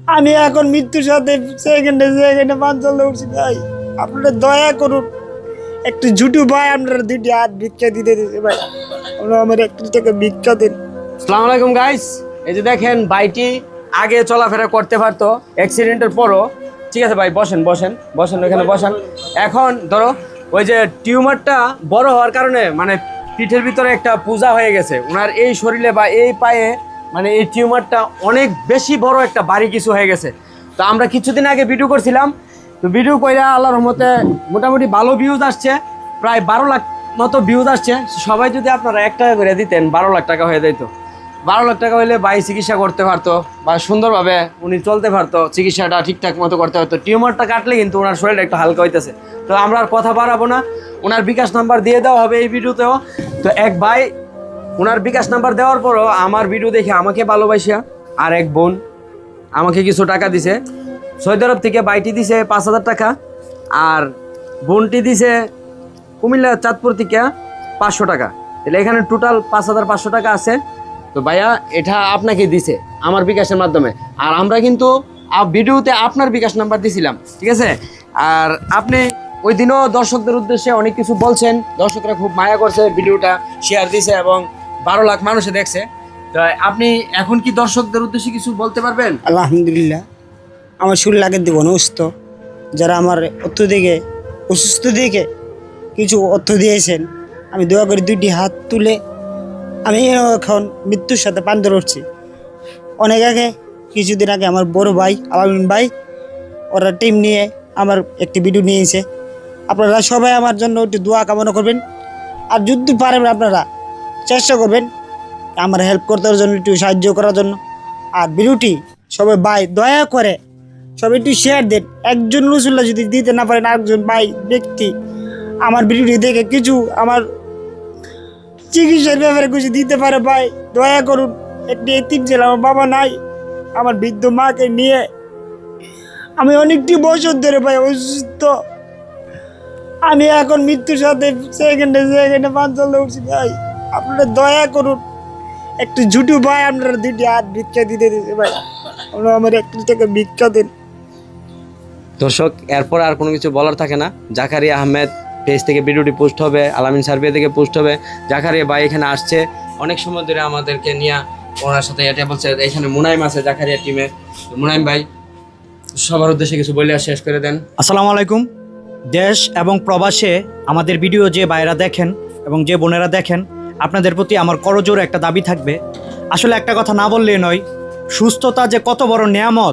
আমি এখন মৃত্যুর সাথে সেকেন্ডে সেকেন্ডে পাঞ্চলে উঠছি ভাই। আপনারা দয়া করুন, একটু ঝুটু ভাই আপনারা দুটি হাত ভিক্ষা দিতে দিতে ভাই, আপনারা আমার একটু টাকা ভিক্ষা দিন। আসসালামু আলাইকুম গাইস, এই যে দেখেন ভাইটি আগে চলাফেরা করতে পারতো অ্যাক্সিডেন্টের পরও। ঠিক আছে ভাই, বসেন বসেন বসেন, ওইখানে বসেন। এখন ধরো ওই যে টিউমারটা বড় হওয়ার কারণে মানে পিঠের ভিতরে একটা পূজা হয়ে গেছে ওনার এই শরীরে বা এই পায়ে, মানে এই টিউমারটা অনেক বেশি বড় একটা ভারী কিছু হয়ে গেছে। তো আমরা কিছুদিন আগে ভিডিও করছিলাম, তো ভিডিও কইরা আল্লাহর রহমতে মোটামুটি ভালো ভিউজ আসছে, প্রায় 12 লাখ মতো ভিউজ আসছে। সবাই যদি আপনারা 1 টাকা করে দিতেন 12 লাখ টাকা হয়ে যেত। 12 লাখ টাকা হইলে ভাই চিকিৎসা করতে পারতো বা সুন্দরভাবে উনি চলতে পারতো, চিকিৎসাটা ঠিকঠাক মতো করতে পারতো। টিউমারটা কাটলে কিন্তু ওনার শরীরটা একটু হালকা হইতেছে। তো আমরা আর কথা বাড়াবো না, ওনার বিকাশ নাম্বার দিয়ে দেওয়া হবে এই ভিডিওতেও। তো এক ভাই ওনার বিকাশ নাম্বার দেওয়ার পরও আমার ভিডিও দেখে আমাকে ভালোবাসিয়া আর এক বোন আমাকে কিছু টাকা দিছে। সৌদি আরব থেকে বাইটি দিছে 5,000 টাকা, আর বোনটি দিছে কুমিল্লা চাঁদপুর থেকে 500 টাকা। তাহলে এখানে টোটাল 5,500 টাকা আছে। তো ভাইয়া এটা আপনাকে দিছে আমার বিকাশের মাধ্যমে, আর আমরা কিন্তু ভিডিওতে আপনার বিকাশ নাম্বার দিছিলাম, ঠিক আছে? আর আপনি ওই দিনও দর্শকদের উদ্দেশ্যে অনেক কিছু বলছেন, দর্শকরা খুব মায়া করছে, ভিডিওটা শেয়ার দিছে এবং 12 লাখ মানুষে দেখছে। তো আপনি এখন কি দর্শকদের উদ্দেশ্যে কিছু বলতে পারবেন? আলহামদুলিল্লাহ, আমার শরীর লাগে দিব অসুস্থ, যারা আমার অর্থ দিকে অসুস্থ দিকে কিছু অর্থ দিয়েছেন, আমি দয়া করে দুইটি হাত তুলে আমি এখন মৃত্যুর সাথে পাঞ্জা লড়ছি। অনেক আগে কিছুদিন আগে আমার বড় ভাই আলামিন ভাই ওরা টিম নিয়ে আমার একটি ভিডিও নিয়েছে। আপনারা সবাই আমার জন্য একটু দোয়া কামনা করবেন, আর যদি পারেন আপনারা চেষ্টা করবেন আমার হেল্প করতে জন্য, একটু সাহায্য করার জন্য। আর ভিডিওটি সবাই ভাই দয়া করে সবাই একটু শেয়ার দেন। একজন রসুল্লাহ যদি দিতে না পারেন, আরেকজন ভাই ব্যক্তি আমার ভিডিওটি দেখে কিছু আমার চিকিৎসার ব্যাপারে কিছু দিতে পারে ভাই, দয়া করুন। একটি এতিম ছেলে, আমার বাবা নাই, আমার বৃদ্ধ মাকে নিয়ে আমি অনেকটি বছর ধরে ভাই অসুস্থ। আমি এখন মৃত্যুর সাথে সেকেন্ডে সেকেন্ডে পাঞ্চলে উঠছি ভাই। আপনারা দয়া করুন, একটু ঝুটু ভাই আপনারা দুটি হাত ভিক্ষা দিতে দিতে ভাই, আপনারা আমার একটু টাকা ভিক্ষা দিন। দর্শক এরপর আর কোনো কিছু বলার থাকে না। জাকারিয়া আহমেদ পেজ থেকে ভিডিওটি পোস্ট হবে, আলামিন সার্ভে থেকে পোস্ট হবে। জাকারিয়া ভাই এখানে আসছে অনেক সময় ধরে আমাদেরকে নিয়ে, ওনার সাথে এটা বলছে। এখানে মুনাইম আছে জাকারিয়া টিমে। মুনাইম ভাই সবার উদ্দেশ্যে কিছু বলে শেষ করে দেন। আসসালামু আলাইকুম। দেশ এবং প্রবাসে আমাদের ভিডিও যে ভাইরা দেখেন এবং যে বোনেরা দেখেন, আপনাদের প্রতি আমার করজোড়ে একটা দাবি থাকবে। আসলে একটা কথা না বললে নয়, সুস্থতা যে কত বড় নেয়ামত